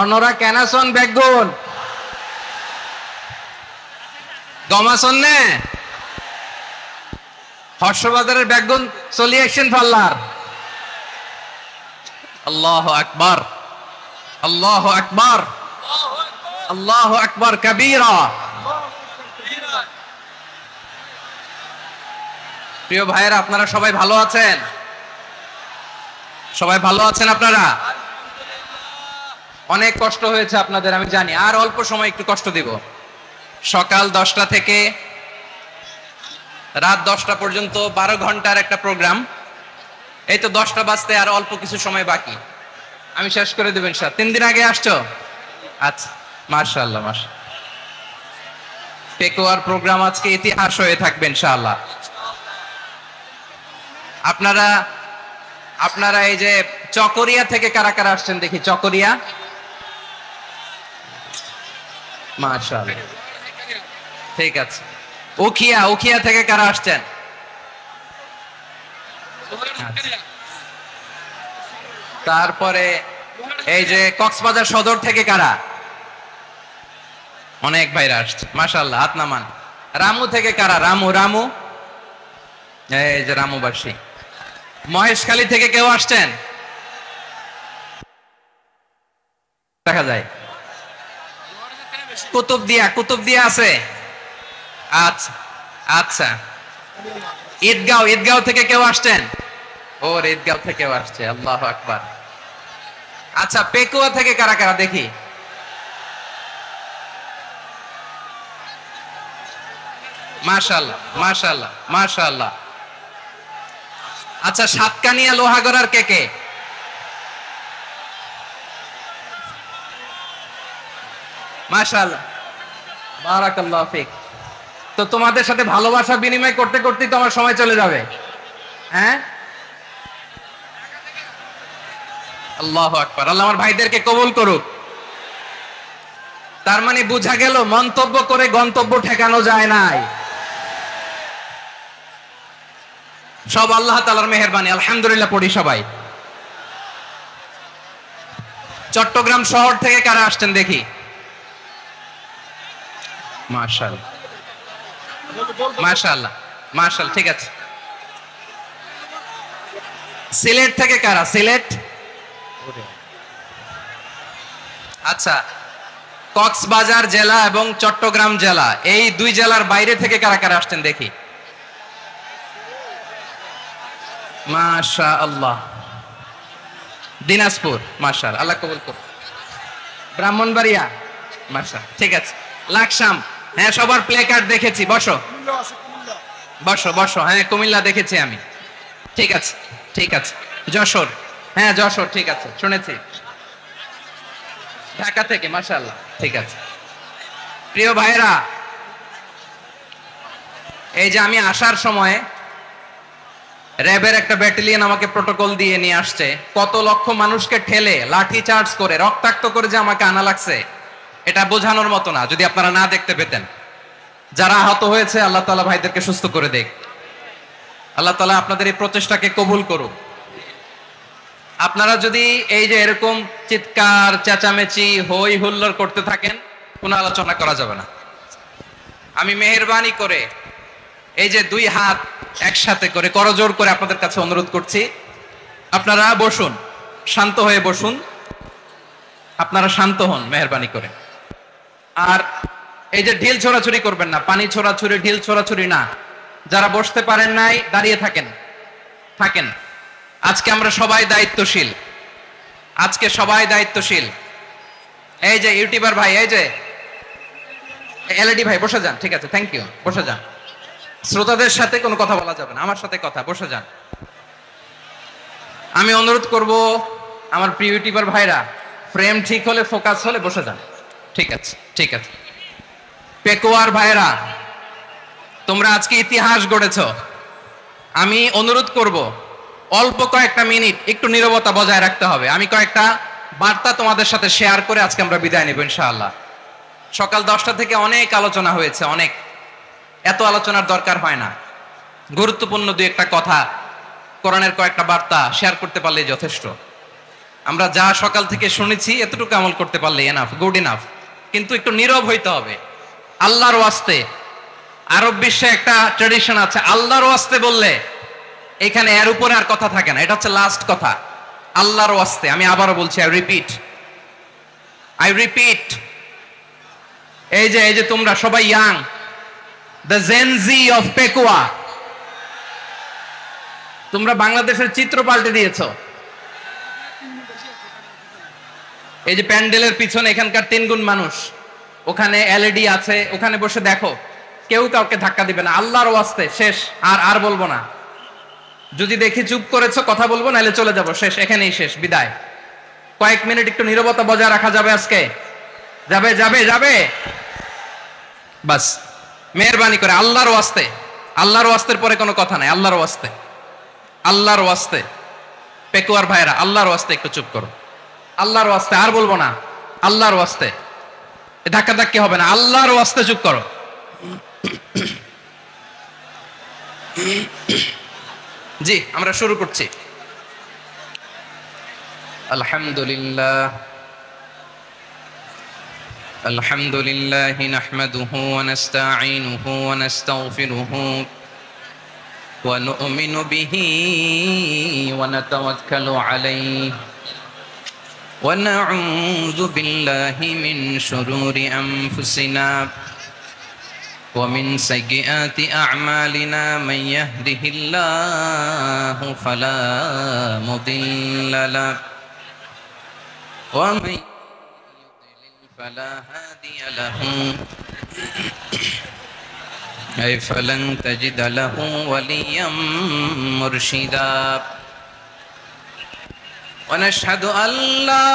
অন্যরা কেনাসন বেগুন গমাসন নে হর্ষবাজারের বেগুন চলি আসছেন পাল্লার। আল্লাহু আকবার, আল্লাহু আকবার, আল্লাহু আকবার কবীরা। প্রিয় ভাইয়েরা, আপনারা সবাই ভালো আছেন? সবাই ভালো আছেন? আপনারা অনেক কষ্ট হয়েছে আপনাদের, আমি জানি। আর অল্প সময় একটু কষ্ট দিব। সকাল 10টা থেকে রাত 10টা পর্যন্ত 12 ঘন্টার একটা প্রোগ্রাম। এই তো 10টা বাজতে আর অল্প কিছু সময় বাকি, আমি শেষ করে দেব ইনশাআল্লাহ। 3 দিন আগে আসছো? আচ্ছা, মাশাআল্লাহ মাশাআল্লাহ। পেকুয়ার প্রোগ্রাম আজকে ইতিহাস হয়ে থাকবে ইনশাআল্লাহ। আপনারা এই যে চকরিয়া থেকে কারা কারা আসছেন দেখি? চকরিয়া, মাশাআল্লাহ, ঠিক আছে। উখিয়া থেকে কারা আসছেন? তারপরে এই যে কক্সবাজার সদর থেকে কারা? অনেক ভাইরা আসছে, মাশাআল্লাহ, হাত নামান। রামু থেকে কারা? রামু, এই যে রামুবাসী। মহেশখালী থেকে কেউ আসছেন? দেখা যায়। কুতুবদিয়া আছে? আচ্ছা আচ্ছা। ঈদগাঁও থেকে কেউ আসছেন? ওর ঈদগাঁও থেকেও আসছে, আল্লাহু আকবার। আচ্ছা, পেকুয়া থেকে কারা কারা দেখি? মাশাআল্লাহ মাশাআল্লাহ মাশাআল্লাহ। আচ্ছা, সাতকানিয়া লোহাগড়ার কে? মাশাআল্লাহ, বারাকাল্লাহু ফিক। তো তোমাদের সাথে ভালোবাসা বিনিময় করতে করতেই তো আমার সময় চলে যাবে। হ্যাঁ, আল্লাহু আকবার। আল্লাহ আমার ভাইদেরকে কবুল করুক। তার মানে বোঝা গেল মন্তব্য করে গন্তব্য ঠেকানো যায় নাই। সব আল্লাহ তাআলার মেহেরবানি, আলহামদুলিল্লাহ পড়ি সবাই। চট্টগ্রাম শহর থেকে কারা আসছেন দেখি? মাশাআল্লাহ মাশাআল্লাহ মাশাআল্লাহ, ঠিক আছে। সিলেট থেকে কারা? সিলেট, আচ্ছা। কক্সবাজার জেলা এবং চট্টগ্রাম জেলা, এই দুই জেলার বাইরে থেকে কারা কারা আসছেন দেখি? মাশাআল্লাহ। দিনাজপুর, মাশাআল্লাহ, আল্লাহ কবুল করুন। ব্রাহ্মণবাড়িয়া, মাশাআল্লাহ, ঠিক আছে। লাকসাম, হ্যাঁ, সবার প্লে কার্ড দেখেছি। বসো বসো। হ্যাঁ, কুমিল্লা দেখেছি আমি, ঠিক আছে ঠিক আছে। যশোর, হ্যাঁ যশোর, ঠিক আছে, শুনেছি। ঢাকা থেকে, মাশাআল্লাহ, ঠিক আছে। প্রিয় ভাইরা, এই যে আমি আসার সময় র্যাবের একটা ব্যাটালিয়ন আমাকে প্রটোকল দিয়ে নিয়ে আসছে। কত লক্ষ মানুষকে ঠেলে লাঠি চার্জ করে রক্তাক্ত করে যে আমাকে আনা লাগছে, এটা বোঝানোর মতো না, যদি আপনারা না দেখতে পেতেন। যারা আহত হয়েছে, আল্লাহ তাআলা ভাইদেরকে সুস্থ করে দেখ। আল্লাহ তাআলা আপনাদের এই প্রচেষ্টাকে কবুল করুক। আপনারা যদি এই যে এরকম চিৎকার চেঁচামেচি হই হুল্লোড় করতে থাকেন, কোনো আলোচনা করা যাবে না। আমি মেহেরবানি করে এই যে দুই হাত একসাথে করে করজোড় করে আপনাদের কাছে অনুরোধ করছি, আপনারা বসুন, শান্ত হয়ে বসুন। আপনারা শান্ত হন মেহেরবানি করে। আর এই যে ঢিল ছোড়াছুরি করবেন না, পানি ছোড়াছুরি, ঢিল ছোড়াছুরি না। যারা বসতে পারেন নাই, দাঁড়িয়ে থাকেন। আজকে আমরা সবাই দায়িত্বশীল, আজকে সবাই দায়িত্বশীল। এই যে ইউটিউবার ভাই, এই যে এলইডি ভাই, বসে যান, ঠিক আছে, থ্যাংক ইউ, বসে যান। শ্রোতাদের সাথে কোনো কথা বলা যাবে না, আমার সাথে কথা, বসে যান। আমি অনুরোধ করব আমার প্রিয় ইউটিউবার ভাইরা, ফ্রেম ঠিক হলে, ফোকাস হলে বসে যান, ঠিক আছে ঠিক আছে। পেকুয়ার ভাইরা, তোমরা আজকে ইতিহাস গড়েছ। আমি অনুরোধ করব অল্প কয়েকটা মিনিট একটু নীরবতা বজায় রাখতে হবে। আমি কয়েকটা বার্তা তোমাদের সাথে শেয়ার করে আজকে আমরা বিদায় নেব ইনশাআল্লাহ। সকাল 10টা থেকে অনেক আলোচনা হয়েছে, অনেক, এত আলোচনার দরকার হয় না। গুরুত্বপূর্ণ দুই একটা কথা, কোরআনের কয়েকটা বার্তা শেয়ার করতে পারলেই যথেষ্ট। আমরা যা সকাল থেকে শুনেছি এতটুকু আমল করতে পারলে এনাফ, গুড ইনাফ। কিন্তু একটু নীরব হইতে হবে আল্লাহর ওয়াস্তে। আরব বিশ্বে একটা ট্রেডিশন আছে, আল্লাহর ওয়াস্তে বললে এখানে এর উপরে আর কথা থাকে না, এটা হচ্ছে লাস্ট কথা। আল্লাহর ওয়াস্তে, আমি আবারও বলছি, আই রিপিট, এই যে তোমরা সবাই young, the Gen Z of Pekua, তোমরা বাংলাদেশের চিত্র পাল্টে দিয়েছো। এই যে প্যান্ডেলের পিছনে এখানকার 3 গুণ মানুষ, ওখানে এলইডি আছে, ওখানে বসে দেখো, কেউ কাউকে ধাক্কা দিবে না। আল্লাহর ওয়াস্তে শেষ, আর বলবো না। যদি দেখি চুপ করেছো কথা বলবো, নাহলে চলে যাবো, শেষ, এখানেই শেষ, বিদায়। কয়েক মিনিট একটু নীরবতা বজায় রাখা যাবে আজকে? যাবে বাস, মেহেরবানি করে আল্লাহর ওয়াস্তে। আল্লাহর ওয়াস্তের পরে কোনো কথা নাই, আল্লাহর ওয়াস্তে। পেকুয়ার ভাইরা, আল্লাহর ওয়াস্তে একটু চুপ করো, আল্লাহর ওয়াস্তে, আর বলবো না, আল্লাহর ওয়াস্তে। ধাক্কি হবে না, আল্লাহর ওয়াস্তে চুপ করো। জি, আমরা শুরু করছি। আলহামদুলিল্লাহ নাহমাদুহু ওয়া নাস্তাঈনুহু ওয়া নাস্তাগফিরুহু ওয়া নু'মিনু বিহি ওয়া নাতাওয়াক্কালু আলাইহি ওয়া নাউযু বিল্লাহি মিন শুরুরি আনফুসিনা ومن سيئات أعمالنا من يهده الله فلا مضل له ومن يضلل فلا هادي له أي فلن تجد له وليا مرشدا ونشهد أن لا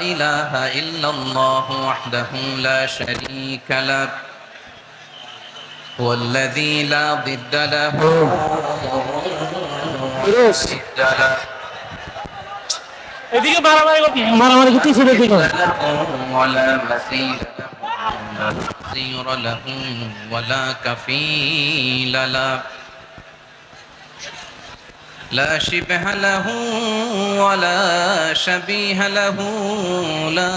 إله إلا الله وحده لا شريك له والذي لا ضد له এদিকে মারামারি করতেছে দেখো ولا مثيل له نظير له ولا كفيل له لا شبه له ولا شبيه له لا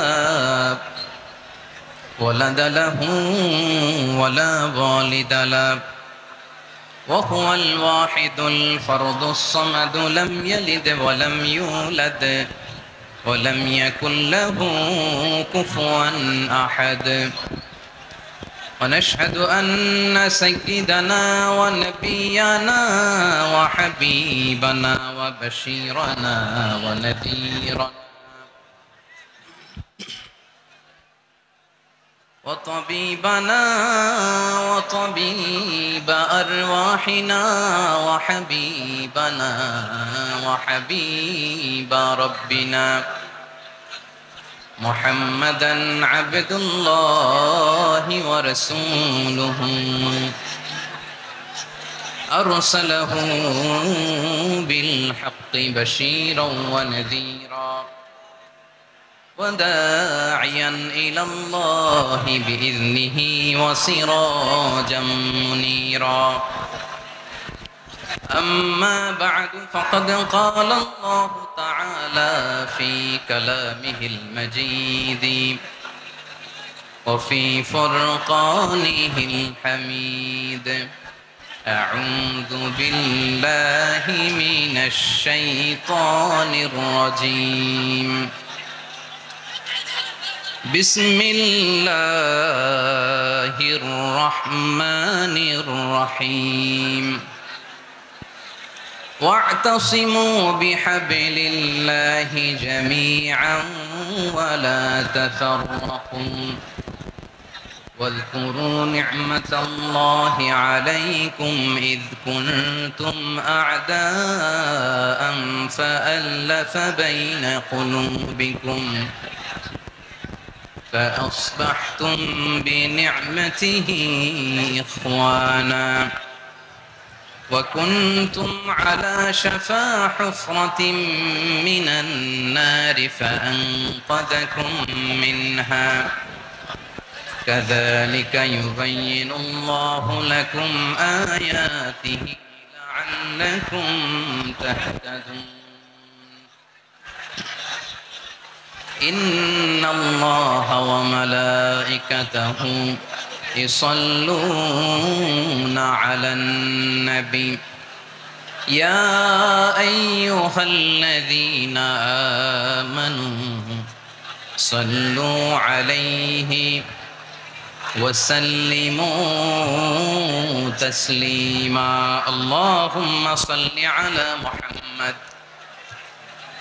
ولد له ولا والد له وهو الواحد الفرد الصمد لم يلد ولم يولد ولم يكن له كفوا أحد ونشهد أن سيدنا ونبينا وحبيبنا وبشيرنا ونذيرنا وطبيبنا وطبيب أرواحنا وحبيبنا وحبيب ربنا محمدا عبد الله ورسوله أرسله بالحق بشيرا ونذيرا وداعيا إلى الله بإذنه وسراجا منيرا أما بعد فقد قال الله تعالى في كلامه المجيد وفي فرقانه الحميد أعوذ بالله من الشيطان الرجيم بسم الله الرحمن الرحيم واعتصموا بحبل الله جميعا ولا تفرقوا واذكروا نعمة الله عليكم إذ كنتم أعداء فألف بين قلوبكم فأصبحتم بنعمته إخوانا وكنتم على شفا حفرة من النار فأنقذكم منها كذلك يبين الله لكم آياته لعلكم تهتدون ইন্নাল্লাহা ওয়া মালাইকাতাহু ইউসাল্লুনা আলান নবী ইয়া আইয়ুহাল্লাযীনা আমানু সাল্লু আলাইহি وسلموا تسليما اللهم صل على محمد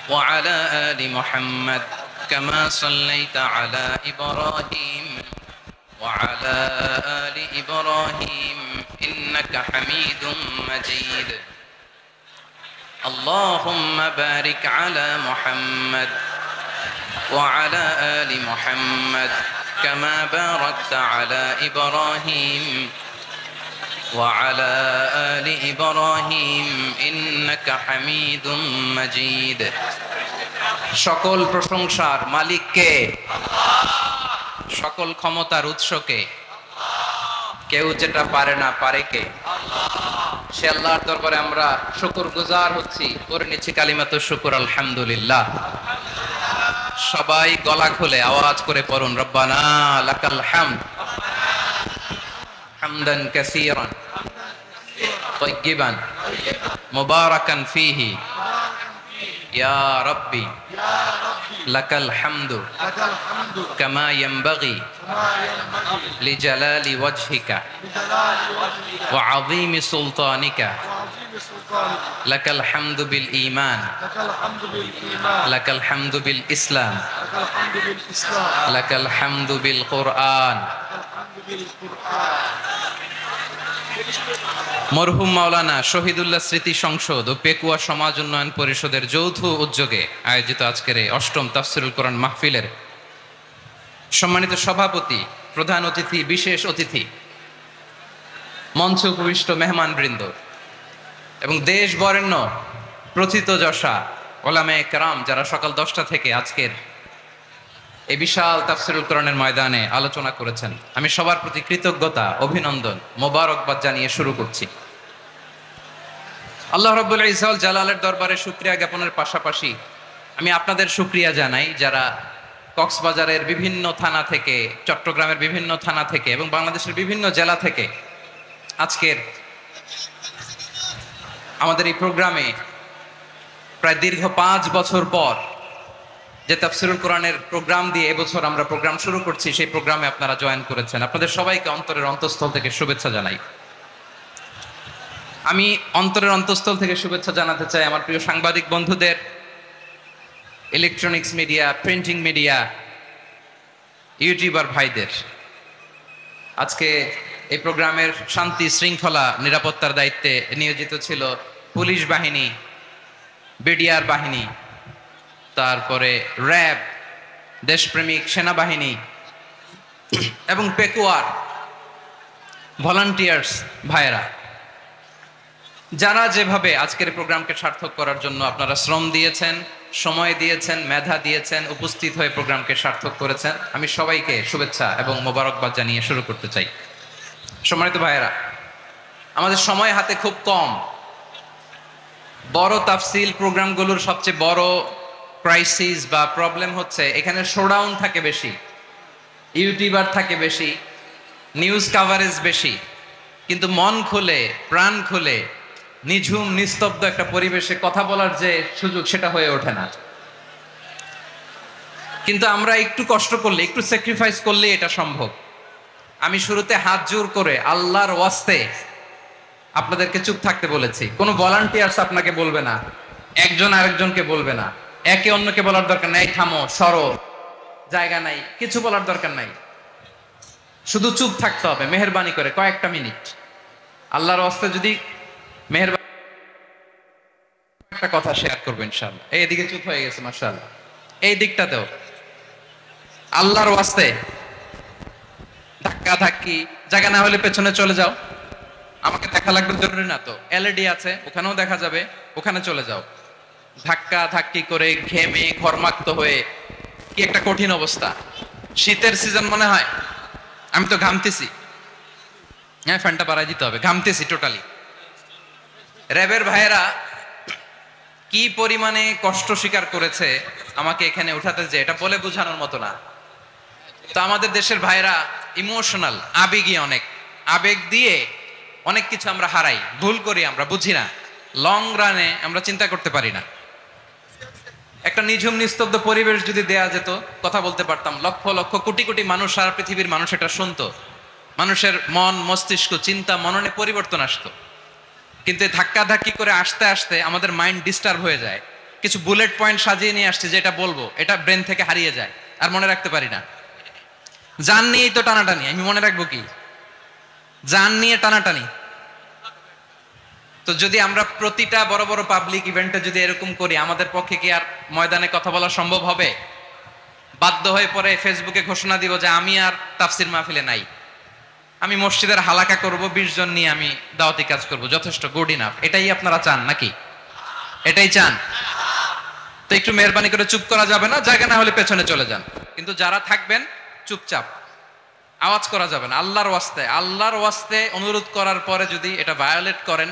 وعلى آل محمد كما صليت على إبراهيم وعلى آل إبراهيم إنك حميد مجيد اللهم بارك على محمد وعلى آل محمد كما باركت على إبراهيم وعلى آل إبراهيم إنك حميد مجيد সকল প্রশংসার মালিক কে? সকল ক্ষমতার উৎস কে? কেউ যেটা পারে না পারে কে? সে আল্লাহর দরবারে আমরা শুকরগুজার হচ্ছি, করে নিচ্ছি কালিমাতুশ শুকর আলহামদুলিল্লাহ। সবাই গলা খুলে আওয়াজ করে পড়ুন, রব্বানা লাকাল হামদ হামদান কাসীরান তাইয়িবান মুবারাকান ফীহি ইয়া রাব্বি লাকাল হামদু কামা ইয়ানবাগি লিজালালি ওয়াজহিকা ওয়া আযীমি সুলতানিকা লাকাল হামদু বিল ঈমান লাকাল হামদু বিল ইসলাম লাকাল হামদু বিল কুরআন। মরহুম মাওলানা শহীদুল্লাহ স্মৃতি সংসদ ও পেকুয়া সমাজ উন্নয়ন পরিষদের যৌথ উদ্যোগে আয়োজিত আজকের এই অষ্টম তাফসিরুল কোরআন মাহফিলের সম্মানিত সভাপতি, প্রধান অতিথি, বিশেষ অতিথি, মঞ্চে উপবিষ্ট মেহমানবৃন্দ এবং দেশ বরেণ্য প্রথিতযশা ওলামায়ে কেরাম যারা সকাল 10টা থেকে আজকের এই বিশাল তাফসিরুল কোরআনের ময়দানে আলোচনা করেছেন, আমি সবার প্রতি কৃতজ্ঞতা, অভিনন্দন, মোবারকবাদ জানিয়ে শুরু করছি। আল্লাহ রাব্বুল ইজ্জত ওয়াল জালালের দরবারে শুকরিয়া জ্ঞাপনের পাশাপাশি আমি আপনাদের শুকরিয়া জানাই যারা কক্সবাজারের বিভিন্ন থানা থেকে, চট্টগ্রামের বিভিন্ন থানা থেকে এবং বাংলাদেশের বিভিন্ন জেলা থেকে আজকের আমাদের এই প্রোগ্রামে প্রায় দীর্ঘ 5 বছর পর যে তাফসিরুল কোরআনের প্রোগ্রাম দিয়ে এবছর আমরা প্রোগ্রাম শুরু করছি, সেই প্রোগ্রামে আপনারা জয়েন করেছেন। আপনাদের সবাইকে অন্তরের অন্তঃস্থল থেকে শুভেচ্ছা জানাই। আমি অন্তরের অন্তঃস্থল থেকে শুভেচ্ছা জানাতে চাই আমার প্রিয় সাংবাদিক বন্ধুদের, electronics media, printing media, YouTuber ভাইদের। আজকে এই প্রোগ্রামের শান্তি শৃঙ্খলা নিরাপত্তার দায়িত্বে নিয়োজিত ছিল পুলিশ বাহিনী, বিডিআর বাহিনী, তারপরে র্যাব, দেশপ্রেমিক সেনাবাহিনী এবং পেকুয়ার ভলান্টিয়ার্স ভাইয়েরা, যারা যেভাবে আজকের প্রোগ্রামকে সার্থক করার জন্য আপনারা শ্রম দিয়েছেন, সময় দিয়েছেন, মেধা দিয়েছেন, উপস্থিত হয়ে প্রোগ্রামকে সার্থক করেছেন, আমি সবাইকে শুভেচ্ছা এবং মোবারকবাদ জানিয়ে শুরু করতে চাই। সম্মানিত ভাইয়েরা, আমাদের সময় হাতে খুব কম। বড় তাফসিল প্রোগ্রামগুলোর সবচেয়ে বড় ক্রাইসিস বা প্রবলেম হচ্ছে এখানে শোডাউন থাকে বেশি, ইউটিউবার থাকে বেশি, নিউজ কাভারেজ বেশি, কিন্তু মন খুলে, প্রাণ খুলে, নিঝুম নিস্তব্ধ একটা পরিবেশে কথা বলার যে সুযোগ, সেটা হয়ে ওঠে না। কিন্তু আমরা একটু কষ্ট করলে, একটু স্যাক্রিফাইস করলে এটা সম্ভব। আমি শুরুতে হাত জোর করে আল্লাহর ওয়াস্তে আপনাদেরকে চুপ থাকতে বলেছি। কোনো ভলান্টিয়ার্স আপনাকে বলবে না, একজন আরেকজনকে বলবে না, একে অন্যকে বলার দরকার নাই, থামো, সরো, জায়গা নাই, কিছু বলার দরকার নাই, শুধু চুপ থাকতে হবে মেহেরবানি করে কয়েকটা মিনিট। আল্লাহর ওয়াস্তে যদি মেহেরবানি একটা কথা শেয়ার করবো ইনশাআল্লাহ। এইদিকে চুপ হয়ে গেছে মাশাআল্লাহ, এই দিকটাতেও আল্লাহর ওয়াস্তে ধাক্কা ধাক্কি, জায়গা না হলে পেছনে চলে যাও, আমাকে দেখা লাগবে জরুরি না তো, এলইডি আছে ওখানেও দেখা যাবে, ওখানে চলে যাও। ধাক্কা ধাক্কি করে ঘেমে ঘর্মাক্ত হয়ে কি একটা কঠিন অবস্থা। শীতের সিজন মনে হয়, আমি তো ঘামতেছি, হ্যাঁ ফ্যানটা বাড়াই দিতে হবে, ঘামতেছি টোটালি। র্যাবের ভাইয়েরা কি পরিমাণে কষ্ট স্বীকার করেছে আমাকে এখানে উঠাতে, যে এটা বলে বোঝানোর মতো না। তো আমাদের দেশের ভাইরা ইমোশনাল, আবেগী অনেক, আবেগ দিয়ে অনেক কিছু আমরা হারাই, ভুল করি, আমরা বুঝি না, লং রানে আমরা চিন্তা করতে পারি না। একটা নিঝুম নিস্তব্ধ পরিবেশ যদি দেয়া যেত, কথা বলতে পারতাম, লক্ষ লক্ষ কোটি কোটি মানুষ, সারা পৃথিবীর মানুষ এটা শুনতো, মানুষের মন মস্তিষ্ক চিন্তা মননে পরিবর্তন আসতো। কিন্তু ধাক্কা ধাক্কি করে আসতে আসতে আমাদের মাইন্ড ডিস্টার্ব হয়ে যায়। কিছু বুলেট পয়েন্ট সাজিয়ে নিয়ে আসছে, যেটা বলবো এটা ব্রেন থেকে হারিয়ে যায়, আর মনে রাখতে পারি না। জান নিয়েই তো টানাটানি, আমি মনে রাখবো কি? জান নিয়ে টানাটানি। তো যদি আমরা প্রতিটা বড় বড় পাবলিক ইভেন্টে যদি এরকম করি, আমাদের পক্ষে কি আর ময়দানে কথা বলা সম্ভব হবে? বাধ্য হয়ে পরে ফেসবুকে ঘোষণা দিব যে আমি আর তাফসির মাহফিলে নাই, আমি মসজিদের হালাকা করব, 20 জন নিয়ে আমি দাওয়াতি কাজ করব, যথেষ্ট, গুড ইনাফ। এটাই আপনারা চান নাকি? এটাই চান? তো একটু মেহরবানি করে চুপ করা যাবে না, জায়গা না হলে পেছনে চলে যান। কিন্তু যারা থাকবেন চুপচাপ, আওয়াজ করা যাবে না। আল্লাহর ওয়াস্তে, আল্লাহর ওয়াস্তে অনুরোধ করার পরে যদি এটা ভায়োলেট করেন,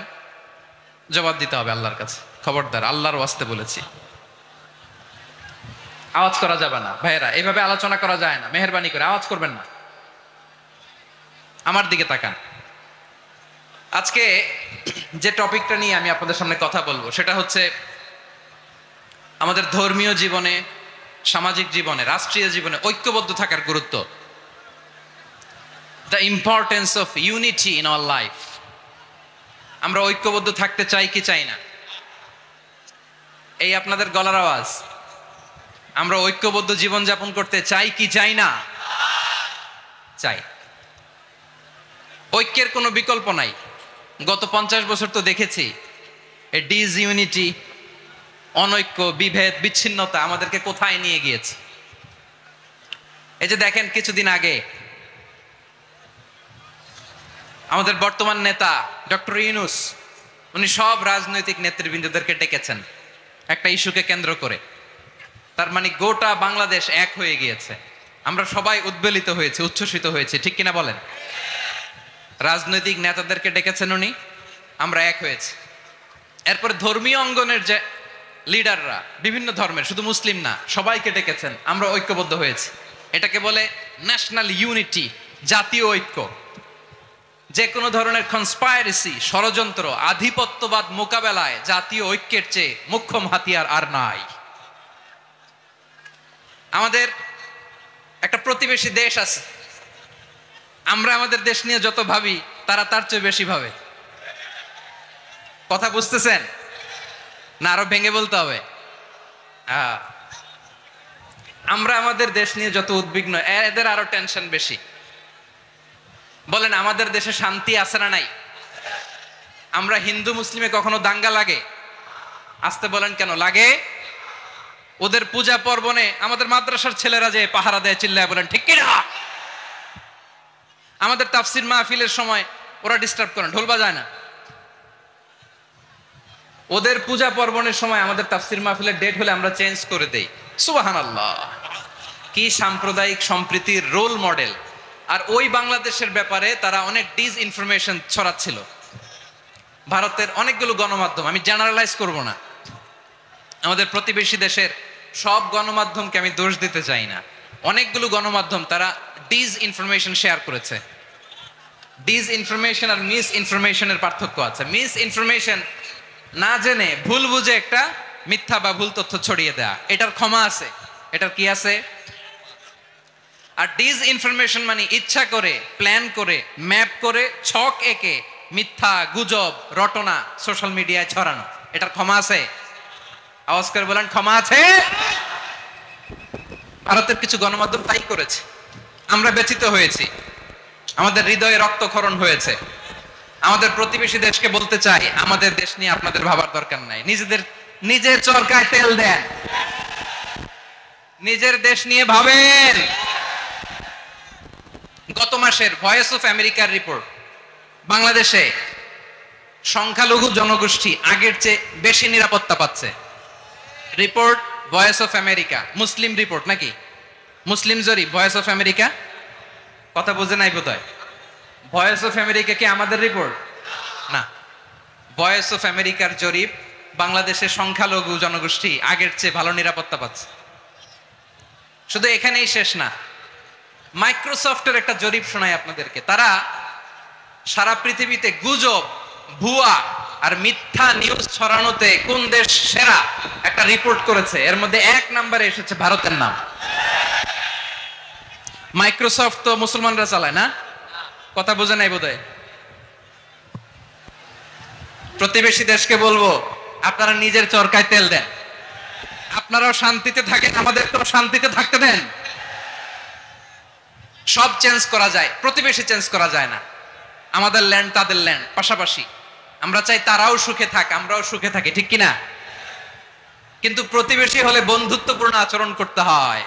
জবাব দিতে হবে আল্লাহর কাছে। খবরদার, আল্লাহর ওয়াস্তে বলেছি, আওয়াজ করা যাবে না। ভাইয়েরা, এইভাবে আলোচনা করা যায় না, মেহরবানি করে আওয়াজ করবেন না। আমার দিকে তাকান। আজকে যে টপিকটা নিয়ে আমি আপনাদের সামনে কথা বলবো, সেটা হচ্ছে আমাদের ধর্মীয় জীবনে, সামাজিক জীবনে, রাষ্ট্রীয় জীবনে ঐক্যবদ্ধ থাকার গুরুত্ব। The importance of unity in our life. আমরা ঐক্যবদ্ধ থাকতে চাই কি চাই না? এই আপনাদের গলার আওয়াজ। আমরা ঐক্যবদ্ধ জীবন যাপন করতে চাই কি চাই না? চাই। ঐক্যের কোনো বিকল্প নাই। গত 50 বছর তো দেখেছি এই ডিসইউনিটি, অনৈক্য, বিভেদ, বিচ্ছিন্নতা আমাদেরকে কোথায় নিয়ে গিয়েছে। এই যে দেখেন, কিছুদিন আগে আমাদের বর্তমান নেতা ডক্টর ইউনূস, উনি সব রাজনৈতিক নেতৃবৃন্দদেরকে ডেকেছেন একটা ইস্যুকে কেন্দ্র করে। তার মানে গোটা বাংলাদেশ এক হয়ে গিয়েছে। আমরা সবাই উদ্বেলিত হয়েছে, উচ্ছ্বসিত হয়েছে, ঠিক কিনা বলেন? রাজনৈতিক নেতাদেরকে ডেকেছেন উনি, আমরা এক হয়েছি। এরপর ধর্মীয় অঙ্গনের যে লিডাররা, বিভিন্ন ধর্মের, শুধু মুসলিম না, সবাইকে ডেকেছেন, আমরা ঐক্যবদ্ধ হয়েছি। এটাকে বলে ন্যাশনাল ইউনিটি, জাতীয় ঐক্য। যে কোনো ধরনের কনস্পাইরেসি, ষড়যন্ত্র, আধিপত্যবাদ মোকাবেলায় জাতীয় ঐক্যের চেয়ে মোক্ষম হাতিয়ার আর নাই। আমাদের একটা প্রতিবেশী দেশ আছে, আমরা আমাদের দেশ নিয়ে যত ভাবি, তারা তার চেয়ে বেশি ভাবে। কথা বুঝতেছেন না? আরো ভেঙে বলতে হবে। আমরা আমাদের দেশ নিয়ে যত উদ্বিগ্ন, এদের আরো টেনশন বেশি। বলেন, আমাদের দেশে শান্তি আছে না নাই? আমরা হিন্দু মুসলিমে কখনো দাঙ্গা লাগে? আসতে বলেন, কেন লাগে? ওদের পূজা পার্বণে আমাদের মাদ্রাসার ছেলেরা যে পাহারা দেয়, চিল্লায় বলেন ঠিক কিনা? আমাদের তাফসির মাহফিলের সময় ওরা ডিস্টার্ব করেন, ঢোল বাজায় না। ওদের পূজা পার্বণের সময় আমাদের তাফসির মাহফিলের ডেট হলে আমরা চেঞ্জ করে দেই। সুবহানাল্লাহ, কি সাম্প্রদায়িক সম্প্রীতির রোল মডেল। আর ওই বাংলাদেশের ব্যাপারে তারা অনেক ডিসইনফরমেশন ছড়াচ্ছিল। ভারতের অনেকগুলো গণমাধ্যম, আমি জেনারেলাইজ করব না, আমাদের প্রতিবেশী দেশের সব গণমাধ্যমকে আমি দোষ দিতে চাই না, অনেকগুলো গণমাধ্যম তারা ডিসইনফরমেশন শেয়ার করেছে। ডিসইনফরমেশন আর মিস ইনফরমেশনের পার্থক্য আছে। মিস ইনফরমেশন না জেনে ভুল বুঝে একটা মিথ্যা বা ভুল তথ্য ছড়িয়ে দেয়া, এটার ক্ষমা আছে, এটার কি আছে। আর ডিসইনফরমেশন মানে ইচ্ছা করে, প্ল্যান করে, ম্যাপ করে, ছক এঁকে মিথ্যা, গুজব, রটনা সোশ্যাল মিডিয়ায় ছড়ানো, এটার ক্ষমা আছে? আওয়াজ করে বলেন, ক্ষমা আছে? ভারতের কিছু গণমাধ্যম তাই করেছে। আমরা ব্যথিত হয়েছি, আমাদের হৃদয়ে রক্তক্ষরণ হয়েছে। আমাদের প্রতিবেশী দেশকে বলতে চাই, আমাদের দেশ নিয়ে আপনাদের ভাবার দরকার নাই, নিজের চরকায় তেল দেন, নিজের দেশ নিয়ে ভাবেন। গত মাসের ভয়েস অফ আমেরিকার রিপোর্ট, বাংলাদেশে সংখ্যালঘু জনগোষ্ঠী আগের চেয়ে বেশি নিরাপত্তা পাচ্ছে। Report voice of America, Muslim report নাকি? মুসলিম জরিপ, ভয়েস অফ আমেরিকা। কথা বুঝে নাই বোধহয়। ভয়েস অফ আমেরিকা কি আমাদের রিপোর্ট না? ভয়েস অফ আমেরিকার জরিপ বাংলাদেশের সংখ্যালঘু জনগোষ্ঠী আগের চেয়ে ভালো নিরাপত্তা পাচ্ছে। শুধু এখানেই শেষ না, মাইক্রোসফটের একটা জরিপ শোনাই আপনাদেরকে। তারা সারা পৃথিবীতে গুজব, ভুয়া আর মিথ্যা নিউজ ছড়ানোতে কোন দেশ সেরা একটা রিপোর্ট করেছে। এর মধ্যে 1 নম্বরে এসেছে ভারতের নাম। মাইক্রোসফট তো মুসলমানরা চালায় না, কথা বোঝে নাই বোধহয়। প্রতিবেশী দেশকে বলবো, আপনারা নিজের চরকায় তেল দেন, আপনারাও শান্তিতে থাকেন, আমাদেরকেও শান্তিতে থাকতে দেন। সব চেঞ্জ করা যায়, প্রতিবেশী চেঞ্জ করা যায় না। আমাদের ল্যান্ড তাদের ল্যান্ড, পাশাপাশি। আমরা চাই তারাও সুখে থাক, আমরাও সুখে থাকি, ঠিক কিনা? কিন্তু প্রতিবেশী হলে বন্ধুত্বপূর্ণ আচরণ করতে হয়।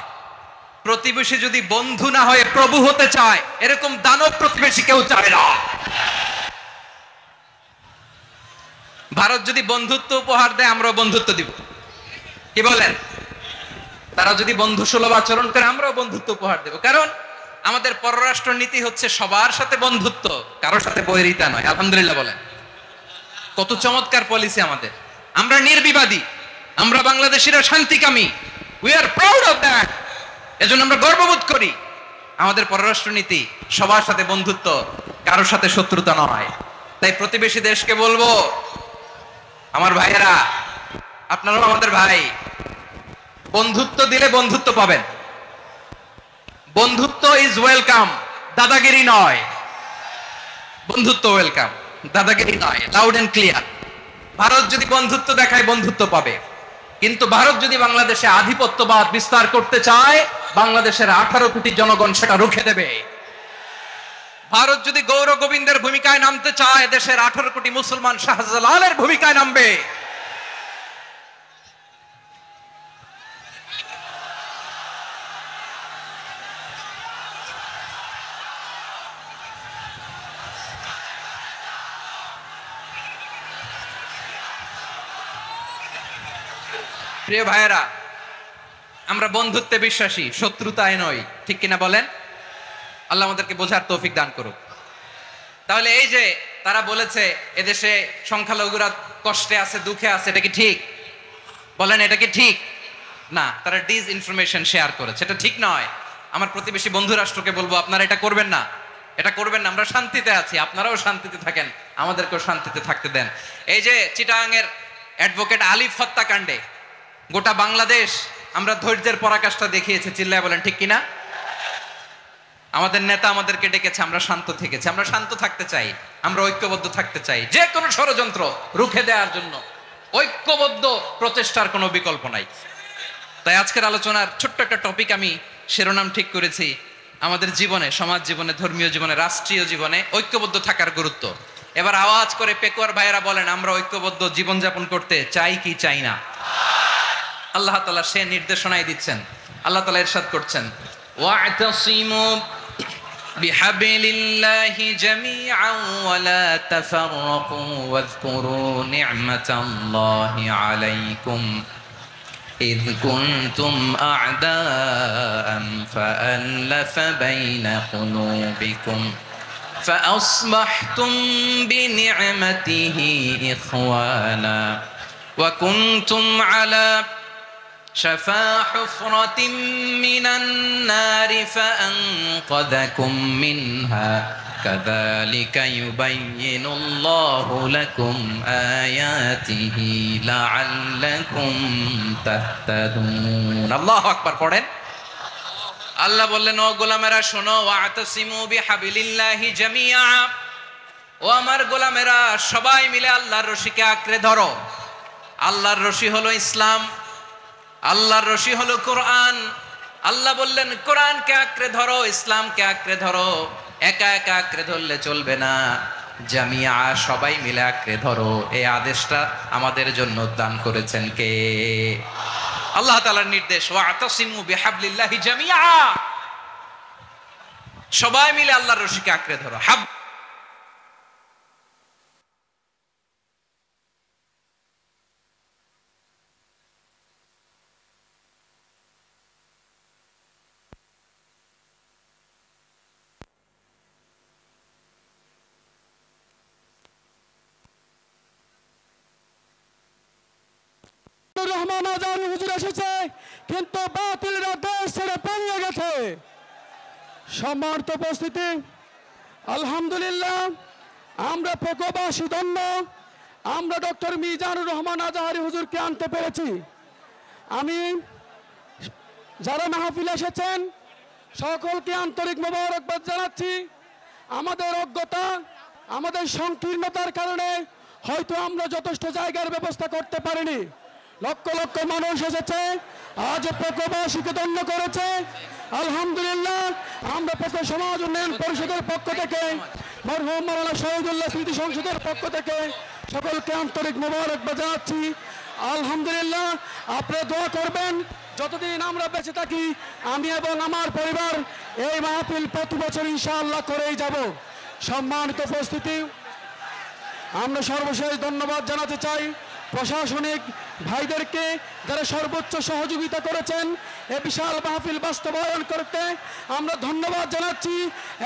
প্রতিবেশী যদি বন্ধু না হয়ে প্রভু হতে চায়, এরকম দানব প্রতিবেশী কেউ চায় না। ভারত যদি বন্ধুত্ব উপহার দেয়, আমরাও বন্ধুত্ব দিব, কি বলেন? তারা যদি বন্ধু সুলভ আচরণ করে, আমরাও বন্ধুত্ব উপহার দেব। কারণ আমাদের পররাষ্ট্র নীতি হচ্ছে সবার সাথে বন্ধুত্ব, কারোর সাথে বৈরিতা নয়। আলহামদুলিল্লাহ বলেন, কত চমৎকার পলিসি আমাদের। আমরা নির্বিবাদী, আমরা বাংলাদেশিরা শান্তিকামী। We are proud of that. এজন্য আমরা গর্ববোধ করি। আমাদের পররাষ্ট্র নীতি সবার সাথে বন্ধুত্ব, কারোর সাথে শত্রুতা নয়। তাই প্রতিবেশী দেশকে বলবো, আমার ভাইয়েরা, আপনারাও আমাদের ভাই। বন্ধুত্ব দিলে বন্ধুত্ব পাবেন। বন্ধুত্ব ইজ ওয়েলকাম, দাদাগিরি নয়। বন্ধুত্ব ওয়েলকাম, দাদাগিরি নয়। Loud and clear. ভারত যদি বন্ধুত্ব দেখায়, বন্ধুত্ব পাবে। কিন্তু ভারত যদি বাংলাদেশে আধিপত্যবাদ বিস্তার করতে চায়, বাংলাদেশের 18 কোটি জনগণ সেটা রুখে দেবে। ভারত যদি গৌর গোবিন্দের ভূমিকায় নামতে চায়, দেশের 18 কোটি মুসলমান শাহজালালের ভূমিকায় নামবে। প্রিয় ভাইয়েরা, আমরা বন্ধুত্বে বিশ্বাসী, শত্রুতায় নয়, ঠিক কিনা বলেন? আল্লাহ আমাদেরকে বোঝার তৌফিক দান করুক। তাহলে এই যে তারা বলেছে এদেশে সংখ্যালঘুরা কষ্টে আছে, দুঃখে আছে, এটা কি ঠিক? বলেন, এটা কি ঠিক? না, তারা ডিস ইনফরমেশন শেয়ার করেছে, এটা ঠিক নয়। আমার প্রতিবেশী বন্ধু রাষ্ট্রকে বলবো, আপনারা এটা করবেন না, এটা করবেন না। আমরা শান্তিতে আছি, আপনারাও শান্তিতে থাকেন, আমাদেরকেও শান্তিতে থাকতে দেন। এই যে চিটাগাংয়ের অ্যাডভোকেট আলিফ হত্যাকাণ্ডে গোটা বাংলাদেশ আমরা ধৈর্যের পরাকাষ্ঠা দেখিয়েছে, চিল্লায় বলেন ঠিক কিনা? আমাদের নেতা আমাদেরকে ডেকেছে, আমরা শান্ত থেকেছি। আমরা শান্ত থাকতে চাই, আমরা ঐক্যবদ্ধ থাকতে চাই। যে কোনো ষড়যন্ত্র রুখে দেওয়ার জন্য ঐক্যবদ্ধ প্রচেষ্টার কোনো বিকল্প নাই। তাই আজকের আলোচনার ছোট্ট একটা টপিক আমি শিরোনাম ঠিক করেছি, আমাদের জীবনে, সমাজ জীবনে, ধর্মীয় জীবনে, রাষ্ট্রীয় জীবনে ঐক্যবদ্ধ থাকার গুরুত্ব। এবার আওয়াজ করে পেকুয়ার ভাইয়েরা বলেন, আমরা ঐক্যবদ্ধ জীবনযাপন করতে চাই কি চাই না? আল্লাহ তাআলা সে নির্দেশনাই দিচ্ছেন। আল্লাহ তাআলা ইরশাদ করছেন, ওয়া'তাসিমু বিহাবলিল্লাহি জামিআন ওয়া লা তাফাররাকু ওয়াযকুরু নি'মাতাল্লাহি আলাইকুম إذ كنتم أعداء فألف بين قلوبكم فأصبحتم بنعمته إخوانا وكنتم على شفا حفرة من النار فأنقذكم منها كذلك يبين الله لكم آياته لعلكم تهتدون الله أكبر পড়েন। আল্লাহ বললেন, ও গোলামেরা শোনো, ওয়া'তাসিমু বিহাবলিল্লাহি জামিআ, ও আমার গোলামেরা সবাই মিলে আল্লাহর রশিকে আঁকড়ে ধরো। আল্লাহর রশি হলো ইসলাম, আল্লাহর রশি হলো কোরআন। আল্লাহ বললেন, কোরআনকে আঁকড়ে ধরো, ইসলামকে আঁকড়ে ধরো। একা একা আঁকড়ে ধরলে চলবে না, জামিয়া, সবাই মিলে আঁকড়ে ধরো। এই আদেশটা আমাদের জন্য দান করেছেন কে? আল্লাহ তাআলার নির্দেশ, ওয়া'তাসিমু বিহাবলিল্লাহি জামিআ, সবাই মিলে আল্লাহর রশিকে আঁকড়ে ধরো। হাব মিজানুর রহমান আজহারী হুজুর এসেছে, কিন্তু বাতিলরা দেশ ছেড়ে পালিয়ে গেছে। সম্মানিত উপস্থিতি, আলহামদুলিল্লাহ আমরা পেকোবাসী ধন্য, আমরা ডক্টর মিজানুর রহমান আজহারী হুজুরকে আনতে পেরেছি। আমি যারা মাহফিল এসেছেন সকলকে আন্তরিক মোবারকবাদ জানাচ্ছি। আমাদের অজ্ঞতা, আমাদের সংকীর্ণতার কারণে হয়তো আমরা যথেষ্ট জায়গার ব্যবস্থা করতে পারিনি। লক্ষ লক্ষ মানুষ এসেছে, আজ পেকোবাসীকে ধন্য করেছে। আলহামদুলিল্লাহ আমরা পেকো সমাজ উন্নয়ন পরিষদের পক্ষ থেকে, মরহুম মাওলানা শহীদুল্লাহ স্মৃতি সংসদের পক্ষ থেকে সকলকে আন্তরিক মোবারকবাদ জানাচ্ছি। আলহামদুলিল্লাহ আপনারা দোয়া করবেন, যতদিন আমরা বেঁচে থাকি আমি এবং আমার পরিবার এই মাহফিল প্রতি বছর ইনশাআল্লাহ করেই যাব। সম্মানিত উপস্থিতি, আমরা সর্বশেষ ধন্যবাদ জানাতে চাই প্রশাসনিক ভাইদেরকে, যারা সর্বোচ্চ সহযোগিতা করেছেন এ বিশাল মাহফিল বাস্তবায়ন করতে। আমরা ধন্যবাদ জানাচ্ছি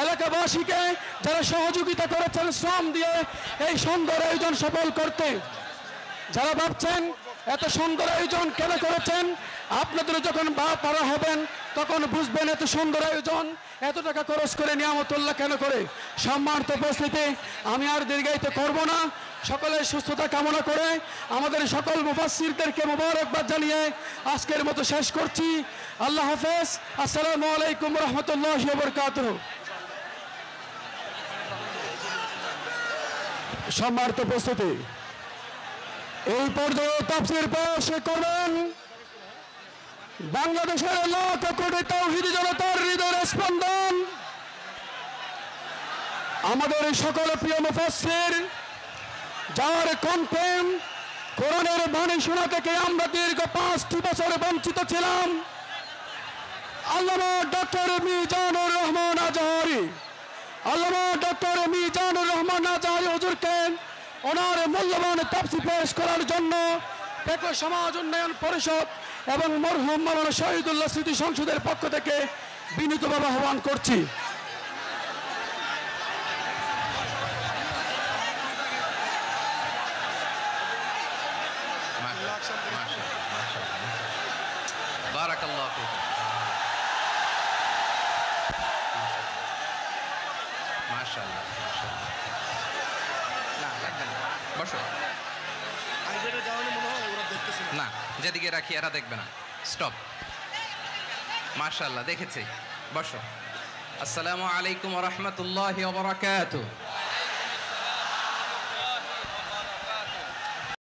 এলাকাবাসীকে, যারা সহযোগিতা করেছেন শ্রম দিয়ে এই সুন্দর আয়োজন সফল করতে। যারা ভাবছেন এত সুন্দর আয়োজন কেন করেছেন, আপনাদের যখন পারা হবেন তখন বুঝবেন এত সুন্দর আয়োজন এত টাকা খরচ করে নিয়ামতুল্লাহ কেন করে। সম্মানিত উপস্থিতি, আমি আর দীর্ঘায়িত করব না, সকলের সুস্থতা কামনা করে আমাদের সকল মুফাসসিরদেরকে মোবারকবাদ জানিয়ে আজকের মতো শেষ করছি। আল্লাহ হাফেজ। আসসালামু আলাইকুম রহমতুল্লাহি ওয়া বারাকাতুহু। সম্মানিত উপস্থিতি, এই পর্যায়ে তাফসীর পেশ করবেন বাংলাদেশের লাখ কোটি তাওহীদি জনতার হৃদয়ের স্পন্দন, আমাদের সকল প্রিয় মুফাসসির, যার কণ্ঠে কোরআনের বাণী শোনা থেকে আমরা দীর্ঘ 5টি বছর বঞ্চিত ছিলাম, আল্লামা ডক্টর মিজানুর রহমান আজহারী। আল্লামা ডক্টর মিজানুর রহমান আজহারী হুজুরকে ওনার মূল্যবান তাফসীর পেশ করার জন্য পেকো সমাজ উন্নয়ন পরিষদ এবং মরহুম মাওলানা শহীদুল্লাহ স্মৃতি সংসদের পক্ষ থেকে বিনীতভাবে আহ্বান করছি। বারাকাল্লাহু ফিক। মাশাআল্লাহ, মাশাআল্লাহ। না লাগবে না, বসো। না, যেদিকে রাখি এরা দেখবে না। স্টপ। মাশাআল্লাহ, দেখেছি। বসো। আসসালামু আলাইকুম ওয়া রাহমাতুল্লাহি ওয়া বারাকাতুহু।